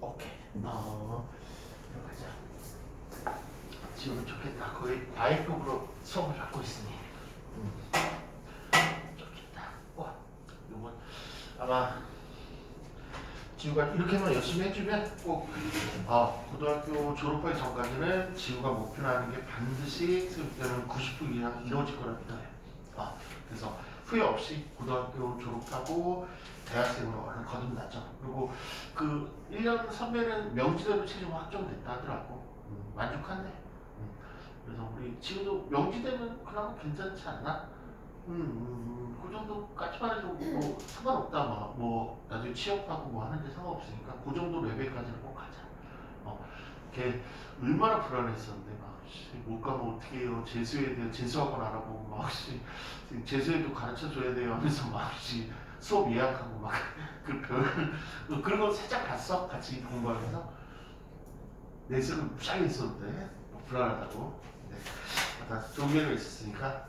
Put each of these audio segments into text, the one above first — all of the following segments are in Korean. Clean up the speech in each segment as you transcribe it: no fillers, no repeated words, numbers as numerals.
오케이. 들어가자. 지금 좋겠다. 거의 과외급으로 수업을 받고 있으니. 좋겠다. 와, 이건 아마 지우가 이렇게만 열심히 해주면 꼭 고등학교 졸업하기 전까지는 지우가 목표하는 게 반드시 수업되는 90% 이상 이루어질 거라 믿어요. 그래서 후회 없이 고등학교 졸업하고 대학생으로 얼른 거듭나죠. 그리고 그 1년 선배는 명지대로 체중 확정됐다 하더라고. 만족한데. 그래서 우리 지우도 명지대는 그나마 괜찮지 않나? 그 정도까지만 해도 뭐 상관없다. 뭐 나중에 취업하고 뭐 하는데 상관없으니까 그 정도 레벨까지는 꼭 가자. 걔 얼마나 불안했었는데 못 가면 어떻게 해요? 재수해야 돼요. 재수학원 알아보고 막 재수해도 가르쳐 줘야 돼요 하면서 막 수업 예약하고 막 그런 거 살짝 봤어? 같이 공부하면서 내색은 무지하게 있었는데 불안하다고. 네. 다 좋은 결과 있었으니까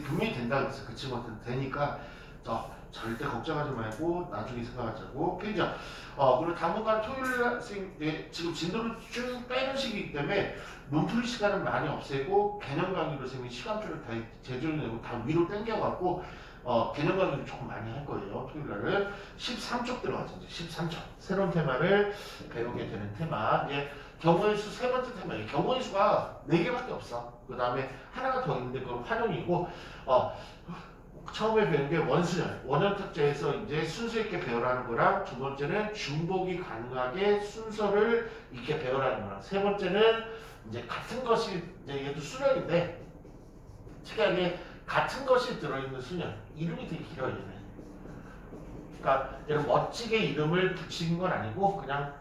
분명히 된다고 했어. 그 친구한테 되니까 절대 걱정하지 말고 나중에 생각하자고. 페이지야. 그리고 당분간 토요일 지금 진도를 쭉 빼는 시기이기 때문에 문풀이 시간은 많이 없애고 개념 강의로 선생님이 시간표를 다 제조해내고 다 위로 당겨갖고 개념 강의를 조금 많이 할 거예요. 토요일날은 13쪽 들어가죠. 이제 13쪽 새로운 테마를 배우게 되는 테마. 경우의 수 세 번째 테마예요. 경우의 수가 4개밖에 없어. 그 다음에 하나가 더 있는데 그건 활용이고 처음에 배운 게 원순열, 원형특제에서 이제 순서 있게 배우라는 거랑 두 번째는 중복이 가능하게 순서를 있게 배우라는 거랑 세 번째는 이제 같은 것이 이제 얘도 순열인데 특이하게 같은 것이 들어있는 순열. 이름이 되게 길어요 얘는. 그러니까 얘는 멋지게 이름을 붙인 건 아니고 그냥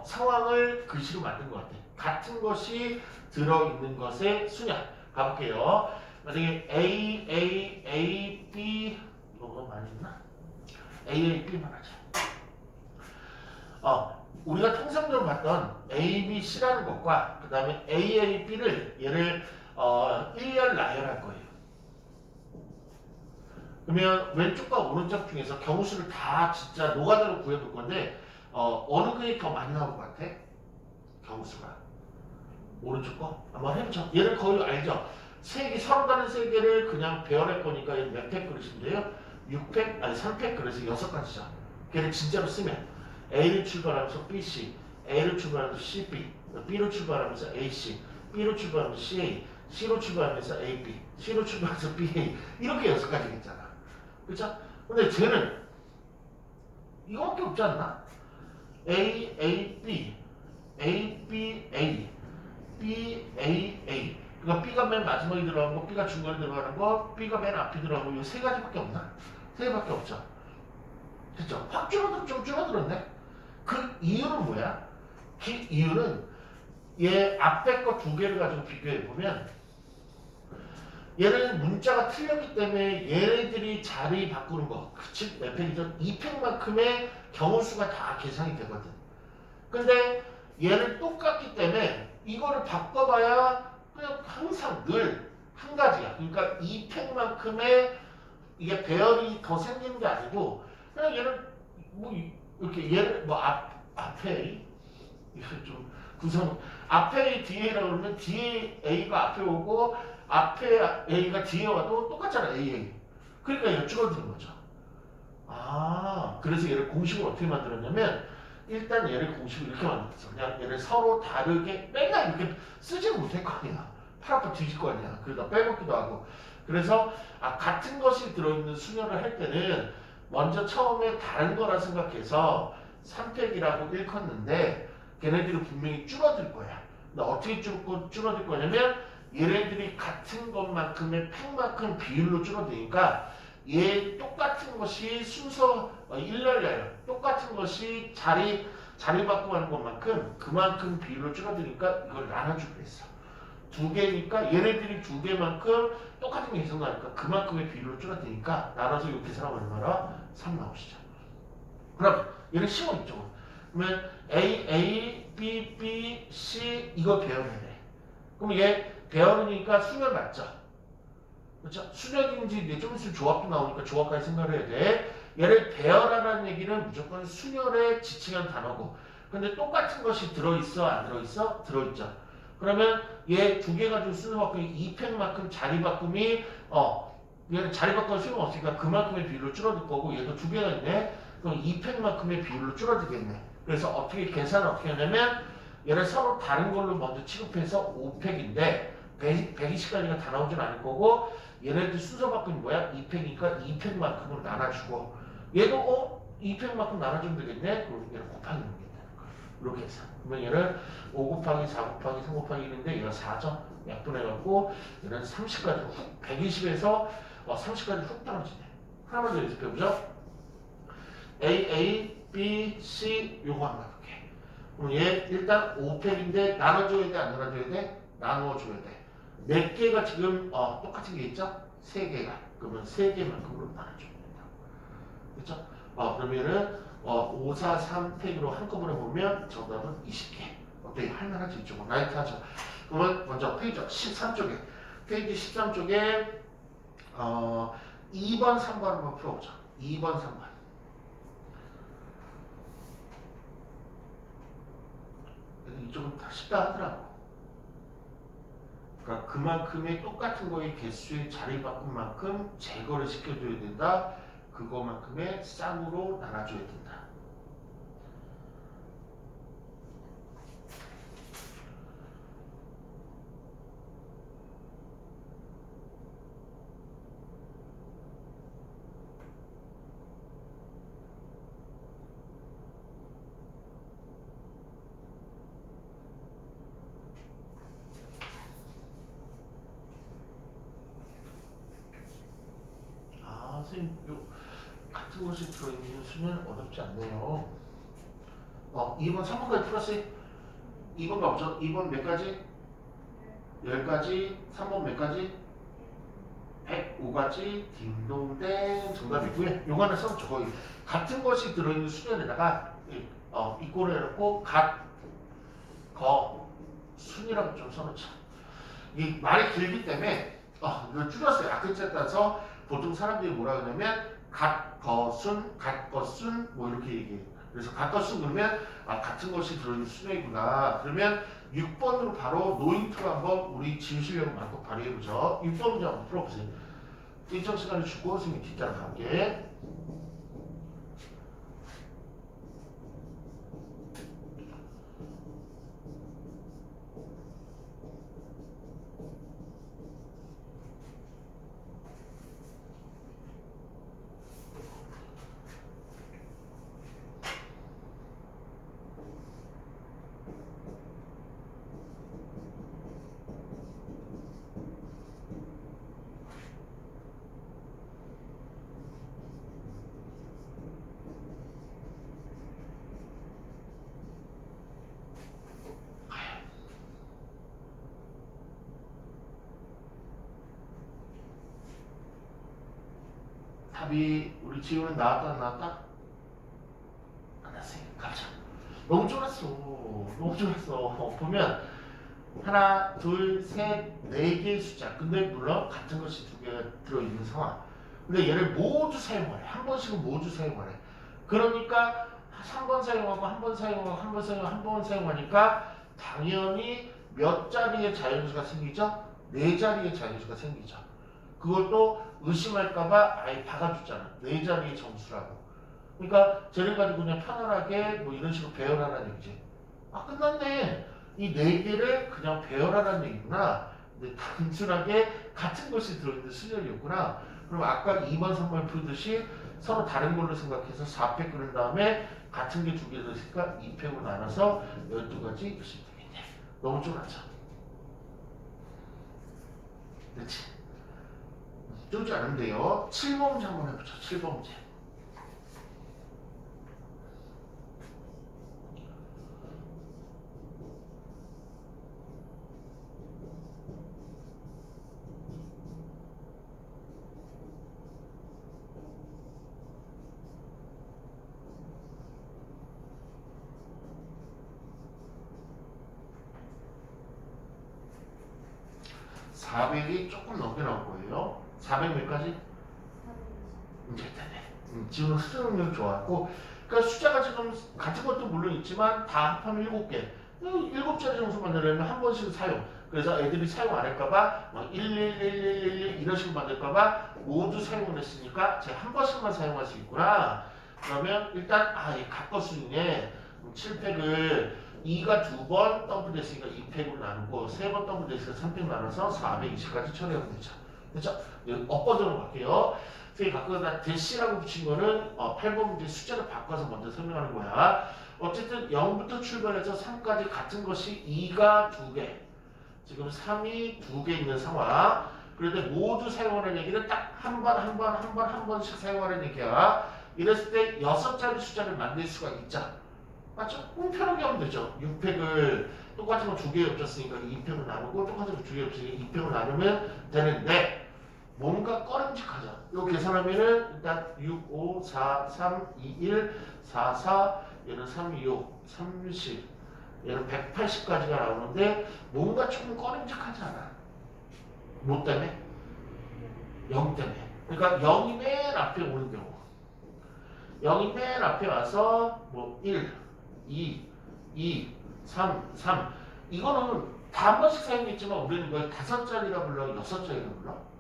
상황을 글씨로 만든 것 같아. 같은 것이 들어있는 것의 순열. 가볼게요. 만약에 A, B 이거가 많이 있나? A, B만 하자. 우리가 통상적으로 봤던 A, B, C라는 것과 그 다음에 A, B를 얘를 일렬 나열할 거예요. 그러면 왼쪽과 오른쪽 중에서 경우수를 다 진짜 노가다로 구해볼 건데 어느 게 더 많이 나올 것 같아? 경우수가 오른쪽 거? 한번 해보죠. 얘를 거의 알죠? 서로 다른 세 개를 그냥 배열할 거니까 얘 몇 팩 그릇인데요? 6팩? 아니 3팩 그릇이 6가지죠. 걔를 진짜로 쓰면 A를 출발하면서 BC, A를 출발하면서 CB, B로 출발하면서 AC, B로 출발하면서 CA, C로 출발하면서 AB, C로 출발하면서 BA 이렇게 6가지겠잖아. 그쵸? 근데 쟤는 이거밖에 없지 않나? A, A, B, A, B, A, B, A, A. 그러니까 B가 맨 마지막에 들어가는 거, B가 중간에 들어가는 거, B가 맨 앞에 들어가고 이 3가지밖에 없나? 3개밖에 없죠. 그쵸? 확 좀 줄어들었네? 그 이유는 뭐야? 그 이유는 얘 앞에 거 2개를 가지고 비교해보면 얘는 문자가 틀렸기 때문에 얘네들이 자리 바꾸는 거, 즉 몇 팩이죠? 2팩만큼의 경우수가 다 계산이 되거든. 근데 얘를 똑같기 때문에 이거를 바꿔봐야 그냥 항상 늘 한 가지야. 그러니까 2팩만큼의 이게 배열이 더 생기는 게 아니고 그냥 얘는 뭐 이렇게 얘를 뭐 앞에 이거 좀 구성 앞에 뒤에라고 그러면 뒤에 A가 앞에 오고 앞에 A가 뒤에 와도 똑같잖아 AA. 그러니까 얘가 줄어드는 거죠. 그래서 얘를 공식을 어떻게 만들었냐면 일단 얘를 공식을 이렇게 만들었어. 그냥 얘를 서로 다르게 맨날 이렇게 쓰지는 못할 거 아니야. 팔 아파 뒤질 거 아니야. 그러다 빼먹기도 하고. 그래서 같은 것이 들어있는 수녀를 할 때는 먼저 처음에 다른 거라 생각해서 3팩이라고 일컫는데 걔네들이 분명히 줄어들 거야. 근데 어떻게 줄어들 거냐면 얘네들이 같은 것만큼의 팩만큼 비율로 줄어드니까 얘 똑같은 것이 순서 일렬나열 똑같은 것이 자리 바꾸고 하는 것만큼 그만큼 비율로 줄어드니까 이걸 나눠주기로 했어. 2개니까 얘네들이 2개만큼 똑같은 게 계산하니까 그만큼의 비율로 줄어드니까 나눠서 이 계산하면 얼마나? 3 나오시죠. 그럼 얘는 쉬워 이쪽은. 그러면 A, B, C 이거 배열해야 돼. 그럼 얘 배열이니까 수열 맞죠? 그렇죠? 수열인지 이제 좀 있으면 조합도 나오니까 조합까지 생각을 해야 돼. 얘를 배열하라는 얘기는 무조건 순열에 지칭한 단어고 근데 똑같은 것이 들어있어 안 들어있어? 들어있죠. 그러면 얘 두 개 가지고 수능 바꾸기 2팩만큼 자리 바꿈이 얘는 자리 바꿔 수용 없으니까 그만큼의 비율로 줄어들 거고 얘도 두 개가 있네. 그럼 2팩만큼의 비율로 줄어들겠네. 그래서 어떻게 계산을 어떻게 하냐면 얘를 서로 다른 걸로 먼저 취급해서 5팩인데 120가지가 다 나오진 않을 거고 얘네들 순서 바꾸는 뭐야? 2팩이니까 2팩만큼으로 나눠주고 얘도 2팩만큼 나눠주면 되겠네? 그럼 얘를 곱하기 넣으면 된다는 거야. 이렇게 해서 그러면 얘는 5 곱하기 4 곱하기 3 곱하기 1인데 얘가 4점 약분해갖고 얘는 30까지 훅 120에서 30까지 훅 떨어지네. 하나만 더 연습해보죠. A, B, C 요거 하나 볼게. 그럼 얘 일단 5팩인데 나눠줘야 돼? 안 나눠줘야 돼? 나눠줘야 돼. 몇 개가 지금 똑같은 게 있죠? 3개가. 그러면 3개만큼으로 나눠주면 된다. 그렇죠? 그러면은 5, 4, 3팩으로 한꺼번에 보면 정답은 20개. 어때? 할만하지 이쪽은. 라이트 하죠. 그러면 먼저 페이지 13쪽에 페이지 13쪽에 2번, 3번 한번 풀어보자. 2번, 3번. 이쪽은 다 쉽다 하더라고. 그러니까 그만큼의 똑같은 거의 개수의 자리 바꾼 만큼 제거를 시켜줘야 된다. 그거만큼의 쌍으로 나눠줘야 된다. 선생님, 같은 것이 들어있는 수는 어렵지 않네요. 2번, 3번까지 풀었어요? 2번가 없죠? 2번 몇 가지? 10가지. 3번 몇 가지? 105가지. 딩동댕 정답이고요. 요거 하나 써놓죠. 거의 같은 것이 들어있는 수련에다가 이꼴을 해놓고 순이라고 좀 써놓죠. 이 말이 길기 때문에 이걸 줄였어요. 앞글자에 따라서 보통 사람들이 뭐라 그러냐면 갓것순 뭐 이렇게 얘기해요. 그래서 갓것순 그러면 같은 것이 들어있는 수명이구나. 그러면 6번으로 바로 노인트로 한번 우리 지우시려고 마음껏 발휘해보죠. 6번 문제 한번 풀어보세요. 일정 시간을 주고 선생님이 뒷자락 할게. 답이 우리 지우는 나왔다 안 나왔다? 안 나왔어요. 가자. 너무 쫄았어. 너무 쫄았어. 보면 하나, 둘, 셋, 네 개의 숫자. 근데 물론 같은 것이 두 개가 들어있는 상황. 근데 얘를 모두 사용하래. 한 번씩은 모두 사용하래. 그러니까 3번 사용하고 한 번 사용하고 한 번 사용하고 한 번 사용하니까 당연히 몇 자리의 자연수가 생기죠? 네 자리의 자연수가 생기죠. 그것도 의심할까봐 아예 박아줬잖아. 네 자리의 점수라고. 그러니까 쟤를 가지고 그냥 편안하게 뭐 이런 식으로 배열하라는 얘기지. 끝났네. 이 네 개를 그냥 배열하라는 얘기구나. 근데 단순하게 같은 것이 들어있는 수열이었구나. 그럼 아까 2번, 3번 풀듯이 서로 다른 걸로 생각해서 4팩 끓인 다음에 같은 게 두 개 들었으니까 2팩으로 나눠서 12가지 쓰시면 되겠네. 너무 쫄았죠? 그렇지? 쫄지 않으면 돼요. 7번 문제 한번 해보죠. 7번 문제. (400이) 조금 넘게 나올 거예요. 400 몇 가지? 이제 됐네. 지우는 수능 능력 좋았고 그러니까 숫자가 지금 같은 것도 물론 있지만 다 합하면 7개. 7자리 정수 만들려면 한 번씩 사용. 그래서 애들이 사용 안 할까봐 막 11111 이런 식으로 만들까봐 모두 사용을 했으니까 제가 한 번씩만 사용할 수 있구나. 그러면 일단 이 각거수인에 7팩을 2가 2번 더블됐으니까 2팩으로 나누고 3번 더블됐으니까 3팩 나눠서 420까지 처리하면 되죠. 그렇죠? 엇버전으로 갈게요. 그래서 각각 대시라고 붙인 거는 8번 문제 숫자를 바꿔서 먼저 설명하는 거야. 어쨌든 0부터 출발해서 3까지 같은 것이 2가 2개, 지금 3이 2개 있는 상황. 그런데 모두 사용하는 얘기는 딱 한 번씩 사용하는 얘기야. 이랬을 때 6자리 숫자를 만들 수가 있죠. 맞죠? 편하게 하면 되죠. 6팩을 똑같은 거 2개 겹쳤으니까 2팩을 나누고 똑같은 거 2개 겹쳤으니까 2팩을 나누면 되는데 뭔가 꺼림직하죠. 이거 계산하면은 일단 6, 5, 4, 3, 2, 1, 4, 4, 얘는 3, 6, 30, 얘는 180까지가 나오는데 뭔가 조금 꺼림직하지 않아. 뭐 때문에? 0 때문에. 그러니까 0이 맨 앞에 오는 경우. 0이 맨 앞에 와서 뭐 1, 2, 3. 이거는 다 한 번씩 사용했지만 우리는 이걸 5자리라 불러, 6자리라 불러?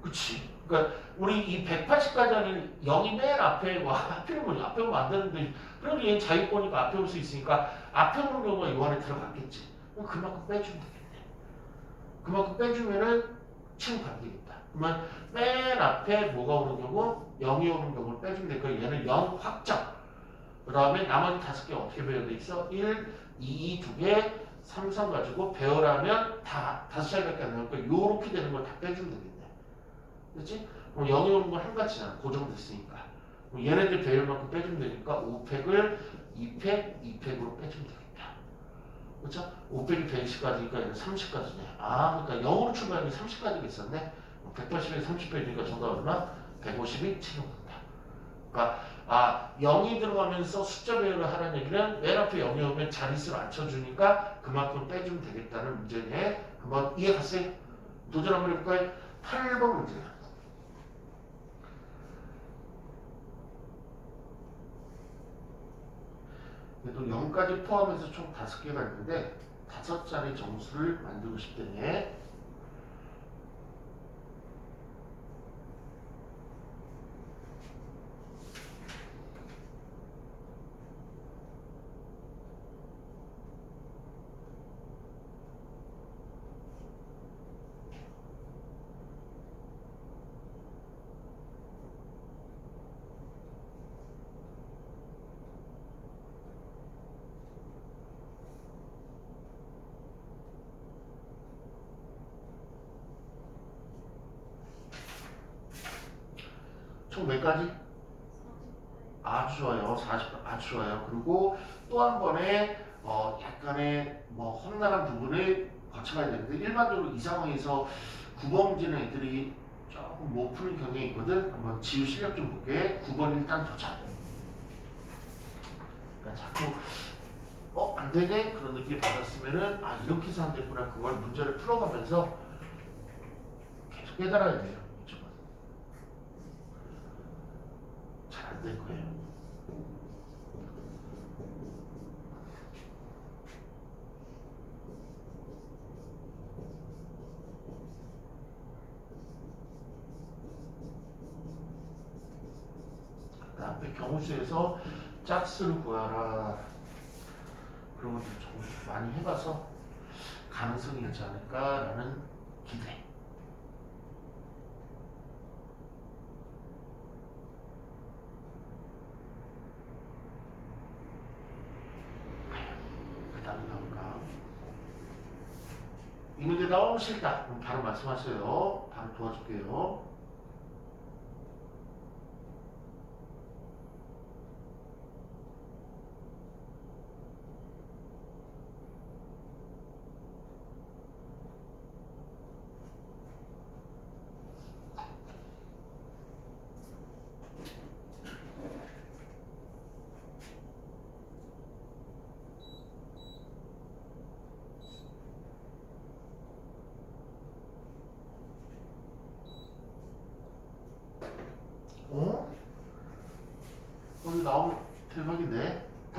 그치? 그러니까 우리 이 180까지 하는 0이 맨 앞에 와. 하필이면 뭐지? 앞에 오면 안 되는데 그래도 얘는 자유권이니까 앞에 올 수 있으니까 앞에 오는 경우가 이 안에 들어갔겠지. 그럼 그만큼 빼주면 되겠네. 그만큼 빼주면은 층 바뀌겠다. 그러면 맨 앞에 뭐가 오는 경우? 0이 오는 경우를 빼주면 되니까 얘는 0 확정. 그 다음에 나머지 5개 어떻게 배열돼 있어? 1, 2, 2개, 3, 3 가지고 배열하면 다 5자리밖에 안 나오니까 요렇게 되는 걸 다 빼주면 되겠네. 그렇지? 그럼 0이 오는 건 한가지잖아. 고정됐으니까. 그럼 얘네들 배열만큼 빼주면 되니까 5팩을 2팩으로 빼주면 되겠다. 그렇죠? 5팩이 120까지니까 얘는 30까지네. 그러니까 0으로 출발하는 게 30까지가 있었네. 180에 30빼니까 정답 얼마? 150이 채용된다. 그러니까 0이 들어가면서 숫자 배열을 하라는 얘기는 맨 앞에 0이 오면 자릿수를 안 쳐주니까 그만큼 빼주면 되겠다는 문제네. 한번 이해 갔어요? 도전 한번 해볼까요? 8번 문제야. 그래도 0까지 포함해서 총 5개가 있는데 5자리 정수를 만들고 싶다네. 총 몇 가지? 아주 좋아요. 40, 아주 좋아요. 그리고 또 한 번에 약간의 뭐 험난한 부분을 거쳐가야 되는데 일반적으로 이 상황에서 9번 문제는 애들이 조금 못 푸는 경향이 있거든. 한번 지우 실력 좀 볼게. 9번 일단 도전. 그러니까 자꾸 안 되네? 그런 느낌 받았으면은 이렇게 해서 안 됐구나. 그걸 문제를 풀어가면서 계속 깨달아야 돼요. 잘 안 될 거예요. 그 앞에 경우수에서 짝수를 구하라. 그런 것들 좀 많이 해봐서 가능성이 있지 않을까라는 기대. 그 다음에 나올까? 이 문제 너무 싫다. 그럼 바로 말씀하세요. 바로 도와줄게요.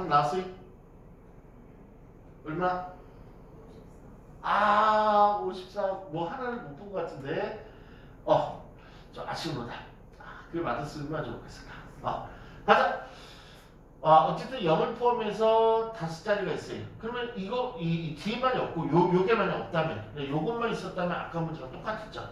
나왔어요? 얼마? 54. 뭐 하나를 못 본 것 같은데. 좀 아쉬운 거다. 그게 맞았으면 얼마나 좋겠을까. 가자. 어쨌든 0을 포함해서 5자리가 있어요. 그러면 이 뒤에만이 없고 요게만이 없다면, 요것만 있었다면 아까 문제랑 똑같았죠.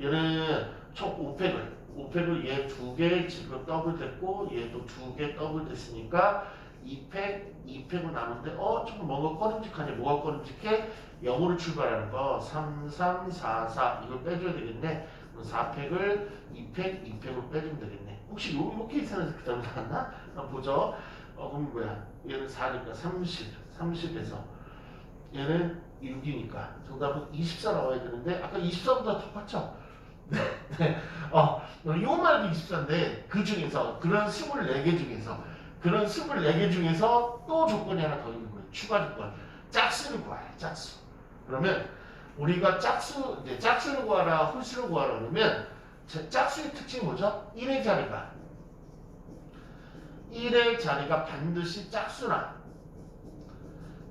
얘는 총 5팩을 얘 2개 지금 더블 됐고 얘도 2개 더블 됐으니까 2팩을 나누는데 조금 뭔가 꺼림직하네. 뭐가 꺼림직해? 0으로 출발하는 거 3, 3, 4, 4 이걸 빼줘야 되겠네. 4팩을 2팩으로 빼주면 되겠네. 혹시 요 케이스는 그 다음에 나왔나? 한번 보죠. 그럼 뭐야? 얘는 4니까 30에서 얘는 6이니까 정답은 24 나와야 되는데 아까 24보다 똑같죠? 네. 요만 해도 24인데 그 중에서 그런 24개 중에서 또 조건이 하나 더 있는 거예요. 추가 조건. 짝수를 구하래. 짝수. 그러면 우리가 짝수를 구하라, 홀수를 구하라 그러면 짝수의 특징이 뭐죠? 1의 자리가 반드시 짝수나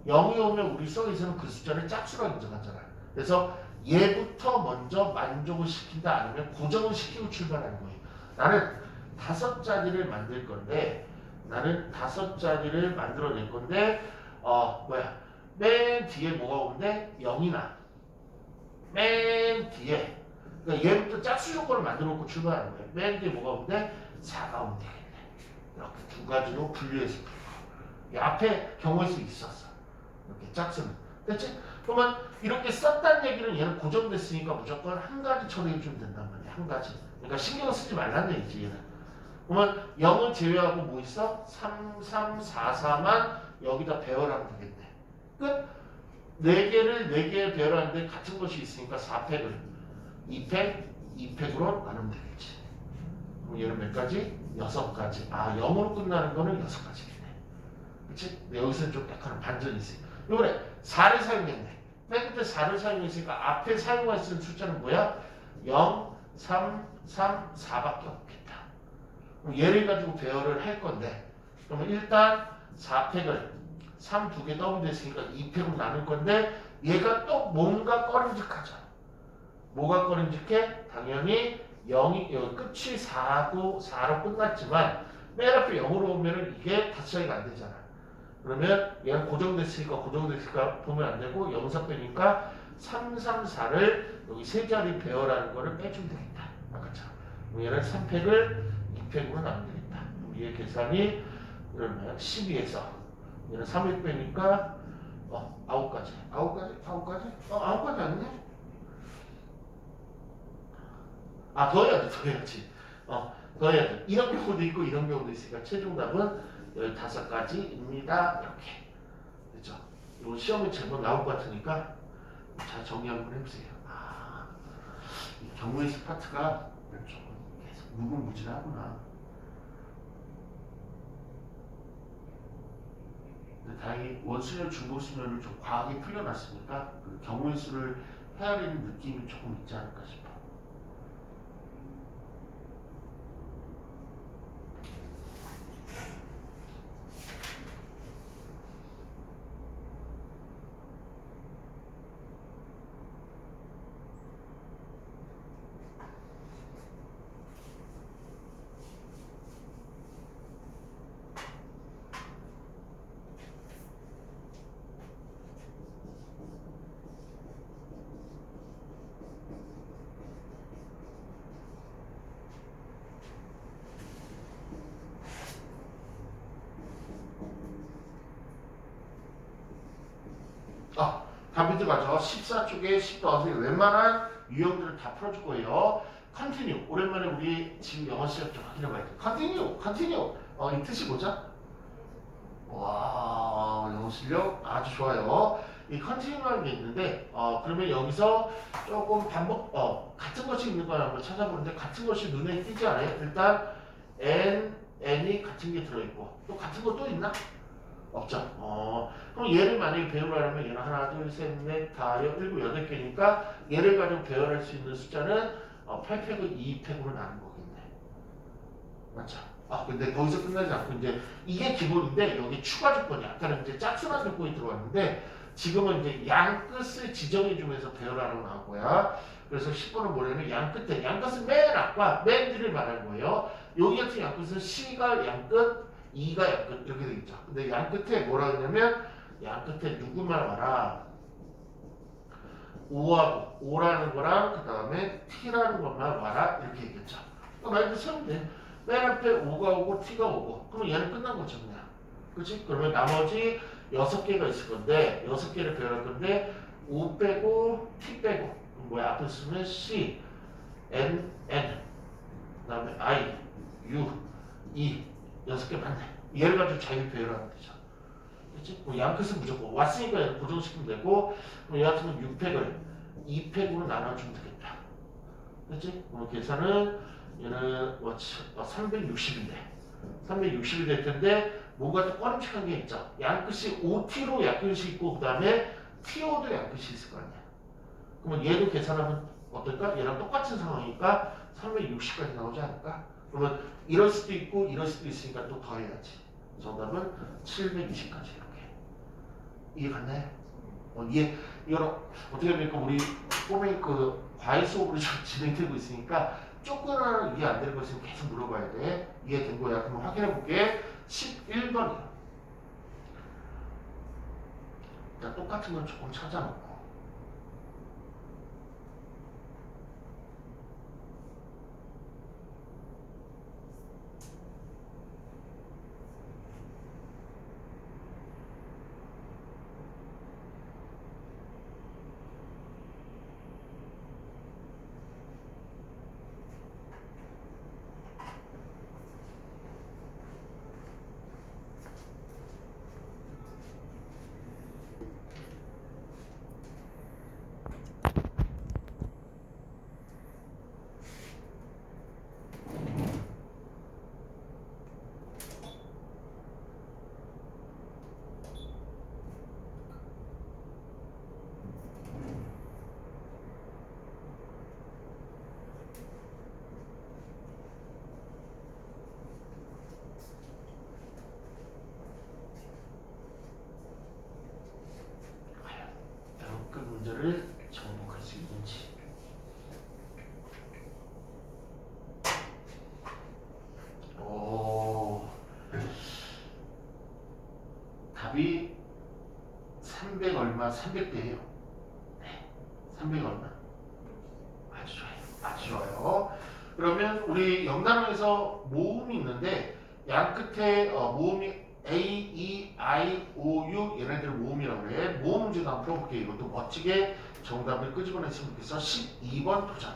0이 오면 우리 수학에서는 그 숫자를 짝수라고 인정하잖아요. 그래서 얘부터 먼저 만족을 시킨다 아니면 고정을 시키고 출발하는 거예요. 나는 5자리를 만들 건데 만들어낼 건데 맨 뒤에 뭐가 오는데 0이나 맨 뒤에 그러니까 얘부터 짝수 조건을 만들어 놓고 출발하는 거예요. 맨 뒤에 뭐가 오는데 4가 오면 되겠네. 이렇게 두 가지로 분류해서 이 앞에 경우의 수 있었어. 이렇게 짝수는 됐지? 그러면 이렇게 썼다는 얘기는 얘는 고정됐으니까 무조건 한 가지 처리해주면 된단 말이야. 한 가지. 그러니까 신경 쓰지 말라는 얘기지 얘는. 그러면 0을 제외하고 뭐 있어? 3, 3, 4, 4만 여기다 배열하면 되겠네. 끝? 4개를 배열하는데 같은 것이 있으니까 4팩을 2팩으로 나누면 되겠지. 그럼 얘는 몇 가지? 6가지. 0으로 끝나는 거는 6가지겠네. 그치? 여기서는 좀 약간 반전이 있어요. 이번에 4를 사용했네. 맨 끝에 4를 사용했으니까 앞에 사용할 수 있는 숫자는 뭐야? 0, 3, 3, 4밖에 없겠다. 그럼 얘를 가지고 배열을 할 건데 그러면 일단 4팩을 3 2개 더블 됐으니까 2팩으로 나눌 건데 얘가 또 뭔가 꺼림직하죠. 뭐가 꺼림직해? 당연히 0이 끝이 4로 끝났지만 맨 앞에 0으로 오면은 이게 5자리가 안 되잖아. 그러면 얘는 고정됐으니까 보면 안 되고 0사 빼니까 3, 3, 4를 여기 세 자리 배열하는 거를 빼주면 되겠다. 아까처럼. 얘는 3팩을 2팩으로 나누면 되겠다. 얘의 계산이 그러면 12에서 얘는 3을 빼니까 9가지. 9가지 아니네? 더해야지. 더 해야 돼. 이런 경우도 있고 이런 경우도 있으니까 최종 답은 15가지입니다. 이렇게. 그죠? 이거 시험에 제목 나올 것 같으니까 잘 정리 한번 해보세요. 이 경우의 수 파트가 조금 계속 무궁무진하구나. 근데 다행히 원수열, 중복수열을 좀 과하게 풀려놨으니까 그 경우의 수를 헤아리는 느낌이 조금 있지 않을까 싶어. 답변지 가죠. 14쪽에 10 넣어서 웬만한 유형들을 다 풀어줄 거예요. 컨티뉴. 오랜만에 우리 지금 영어 시작 좀 확인해봐야 돼. 컨티뉴. 이 뜻이 뭐죠? 와, 영어 실력 아주 좋아요. 이 컨티뉴라는 게 있는데, 그러면 여기서 조금 같은 것이 있는 걸 한번 찾아보는데, 같은 것이 눈에 띄지 않아요? 일단, n이 같은 게 들어있고, 또 같은 거 또 있나? 없죠. 그럼 얘를 만약에 배열하려면 얘는 하나, 둘, 셋, 넷, 다, 7, 8개니까 얘를 가지고 배열할 수 있는 숫자는 8팩을 2팩으로 나눈 거겠네. 맞죠? 아 근데 거기서 끝나지 않고 이제 이게 기본인데 여기 추가 조건이 아까는 이제 짝수만 조건이 들어왔는데 지금은 이제 양 끝을 지정해 주면서 배열하라고 나온 거야. 그래서 10번은 뭐냐면 양 끝에 양 끝은 맨 앞과 맨 뒤를 말하는 거예요. 여기 같은 양 끝은 C가 양 끝, E가 양 끝 이렇게 돼 있죠. 근데 양 끝에 뭐라 하냐면 양 끝에 누구만 와라. O하고 O라는 거랑 그 다음에 T라는 것만 와라 이렇게 얘기했죠. 말 그대로 세우면 돼. 맨 앞에 O가 오고 T가 오고 그러면 얘는 끝난 거죠 그냥. 그치? 그러면 나머지 6개가 있을 건데 6개를 배열할 건데 O 빼고 T 빼고 뭐야 앞에 쓰면 C, N, 그 다음에 I, U, E 6개 맞네. 얘를 가지고 자유 배열하면 되죠. 그치? 뭐 양끝은 무조건 왔으니까 얘는 고정시키면 되고 그럼 얘 같으면 6팩을 2팩으로 나눠주면 되겠다. 그치? 계산은 얘는 360인데 360이 될 텐데 뭔가 또 꺼림칙한 게 있죠. 양끝이 OT로 양끝이 있고 그 다음에 TO도 양끝이 있을 거 아니야. 그러면 얘도 계산하면 어떨까? 얘랑 똑같은 상황이니까 360까지 나오지 않을까? 그러면 이럴 수도 있고 이럴 수도 있으니까 또 더해야지. 정답은 720까지 이렇게. 이해 갔나요? 이걸 어떻게 보니까 우리 꼬맹이 그 과외 수업으로 좀 진행되고 있으니까 조금 이해 안 되는 거 있으면 계속 물어봐야 돼. 이해된 거야? 그럼 확인해 볼게. 11번이야. 자, 똑같은 건 조금 찾아놓고. 그 문제를 정복할 수 있는지. 오, 답이 300 얼마 300대예요. 네, 300 얼마. 아주 좋아요. 아주 좋아요. 그러면 우리 영단어에서 모음이 있는데 양 끝에 모음이 A, E, I, O, U 얘네들 모음이라고 그래. 모음 문제도 한번 풀어볼게요. 이것도 멋지게 정답을 끄집어냈으면 좋겠어. 12번 도전.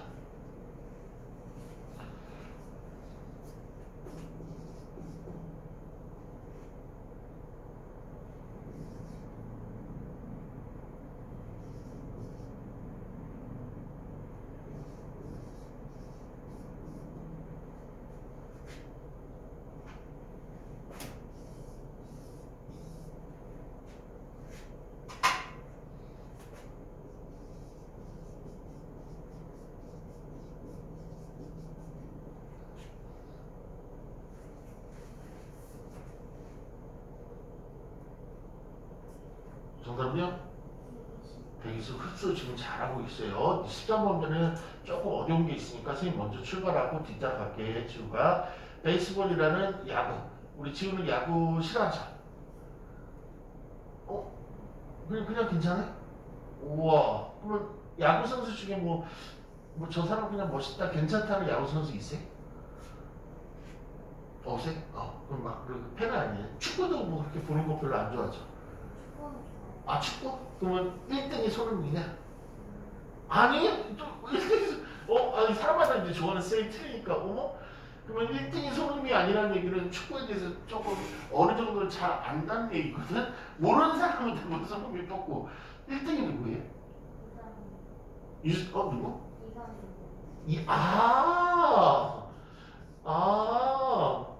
정답은요? 대기수 흡수 지금 잘하고 있어요. 13번 문제는 조금 어려운 게 있으니까 선생님 먼저 출발하고 뒤따라갈게. 지우가 베이스볼이라는 야구. 우리 지우는 야구 싫어하죠? 그냥 괜찮아? 우와. 그러면 야구 선수 중에 뭐 저 사람 그냥 멋있다 괜찮다는 야구 선수 있어요? 없어요? 그럼 막 그 팬은 아니에요. 축구도 뭐 그렇게 보는 거 별로 안 좋아하죠. 아 축구? 그러면 1등이 손흥민이야? 아니 또 1등이 아니 사람마다 이제 좋아하는 스타일이 틀리니까 어머? 그러면 1등이 손흥민이 아니라는 얘기는 축구에 대해서 조금 어느 정도 잘 안다는 얘기거든? 모르는 사람한테 뭐 손흥민 뽑고 1등이 누구예요? 누구?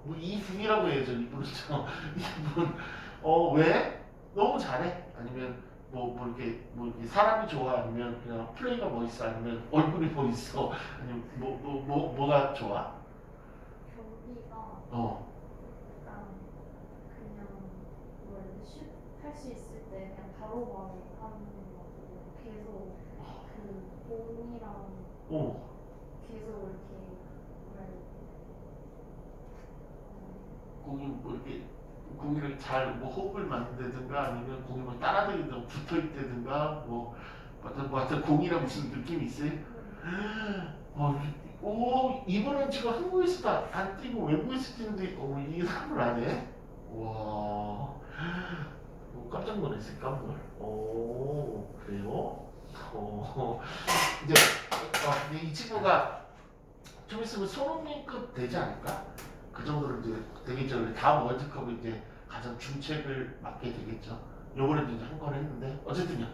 뭐 이분이라고 해야죠. 이분이죠. 이분. 왜? 너무 잘해? 아니면 이렇게 사람이 좋아? 아니면 그냥 플레이가 멋있어? 아니면 얼굴이 멋있어? 아니면 뭐가 좋아? 약간 그냥 뭐라 해야 되지? 슛할 수 있을 때 그냥 바로바로 하는 거고 계속 그 공이랑 계속 이렇게 뭐라 해야 되지? 공이 뭐 이렇게 공이를 잘 뭐 호흡을 맞는다든가 아니면 공이 뭐 따라다니든 붙어 있다든가 뭐 하여튼 공이랑 무슨 느낌이 있어요? 이분은 지금 한국에서도 안 뛰고 외국에서 뛰는데 이 사람을 안 해? 와, 깜짝 놀랐어요, 깜놀. 그래요? 이제 이제 이 친구가 좀 있으면 손흥민급 되지 않을까? 그 정도로 이제 되겠죠. 다음 월드컵 이제 가장 중책을 맡게 되겠죠. 요번에도 이제 한 건 했는데 어쨌든요.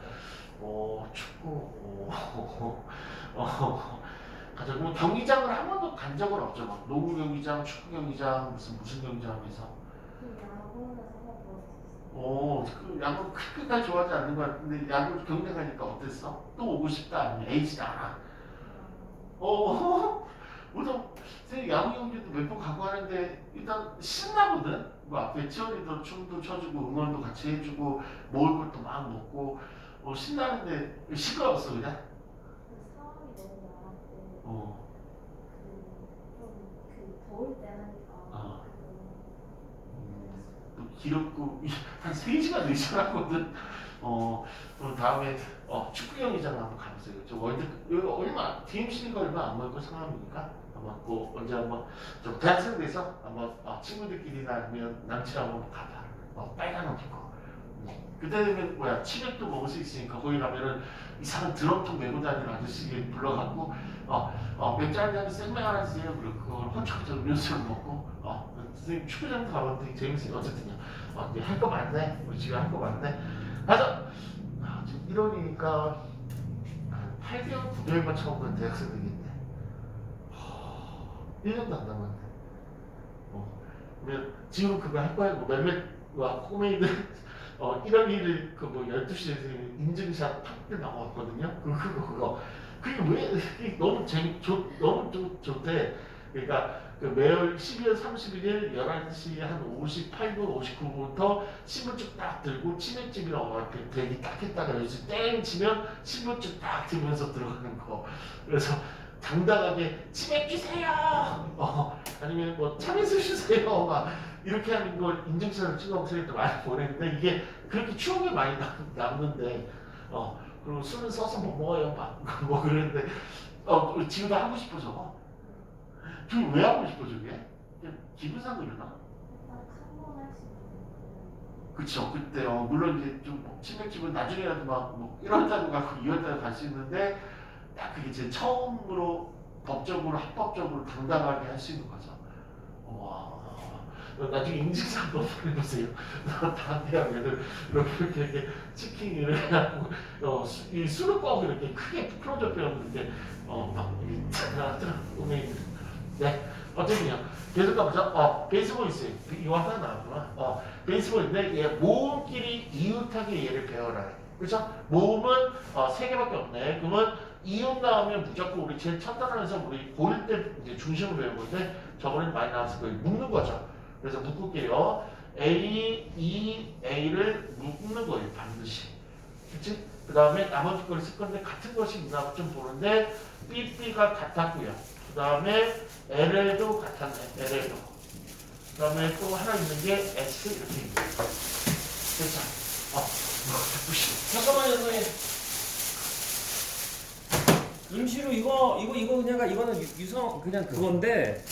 축구, 가장 뭐 경기장을 한 번도 간 적은 없죠. 막 농구 경기장, 축구 경기장, 무슨 경기장 하면서. 그 야구는 상관없었어. 그 야구 크게까지 좋아하지 않는 것 같은데 야구 경기장 가니까 어땠어? 또 오고 싶다 아니면 에이지 않아? 우리도 야구 경기도 몇 번 가고 하는데 일단 신나거든. 뭐 앞에 치어리더 춤도 춰주고 응원도 같이 해주고 먹을 것도 막 먹고 신나는데 시끄러웠어 그냥. 그 사람이 너무 많았고 어. 그 더울 때 하니까 또 기럽고 한 3시간 4시간하거든. 그럼 다음에 축구 경기장 한번 가보세요. 저 여기 얼마 DMC가 얼마 안 멀고 상암이니까 아마 또 언제 한번 좀 대학생 돼서 한번 친구들끼리나 아니면 남친하고 한번 가봐. 빨간 옷 입고. 그때 되면 치맥도 먹을 수 있으니까 거기 가면은 이상한 드럼통 메고 다니는 아저씨 불러갖고 맥주 한 잔에 생맥 하나 주세요. 그리고 그걸 혼자혼자 음료수를 먹고 선생님 축구장도 가봤는데 재밌어요. 어쨌든요. 이제 할 거 많네. 우리 집에 할 거 많네. 가자. 지금 1월이니까 8개월, 9개월만 처음 간 대학생 되겠네. 1년도 안 남았네. 그러면 지금 그거 할 거야. 몇몇와 코메이드 1월 1일 그뭐 12시에 인증샷 탁 나왔거든요. 그거. 그게 왜 그게 너무 너무 좀 좋대. 그러니까 그 매월 12월 31일 11시 한 58분, 59분부터 신분증 딱 들고 치맥집이라고 이렇게 대기 딱 했다가 여기서 땡 치면 신분증 딱 들면서 들어가는 거. 그래서 당당하게 치맥 주세요. 아니면 뭐 참외수 주세요. 막 이렇게 하는 걸 인증샷을 찍어서 선생님도 많이 보냈는데 이게 그렇게 추억이 많이 남는데 그리고 술은 써서 못 먹어요. 막 뭐 그러는데 지금도 하고 싶어 저거. 저게 왜 하고 싶어 저게? 그냥 기분상 그러나? 한번 할 수 있는 그쵸. 그때 물론 이제 좀 치맥집은 나중에라도 막뭐 1월달도 가고 2월달도 갈 수 있는데 딱 그게 제 처음으로 법적으로 합법적으로 당당하게 할 수 있는 거죠. 와. 나중에 인증샷 한번 보내보세요. 다음 대학 애들 이렇게 치킨 이렇게 하고 이 술을 꼭 이렇게 크게 풀어줬더라고 이렇게 막 오메이드. 네. 어쨌든요. 계속 가보자. 베이스볼 있어요. 이거 하나 나왔구나. 베이스볼인데 얘 모음끼리 이웃하게 얘를 배워라. 그렇죠? 모음은 3개밖에 없네. 그러면 이웃 나오면 무조건 우리 제일 첫 단원에서 우리 고1 때 이제 중심을 배운 건데 저번에 많이 나왔을 거예요. 묶는 거죠. 그래서 묶을게요. A, E, A를 묶는 거예요. 반드시. 그치? 그 다음에 나머지 걸 쓸 건데 같은 것이 있나 좀 보는데 B, B가 같았고요. 그 다음에 LL도 같았네. LL도. 그 다음에 또 하나 있는 게 S 이렇게 있는 거예요. 됐죠? 잠깐만요, 선생님. 임시로 이거는 유성 그냥 그건데.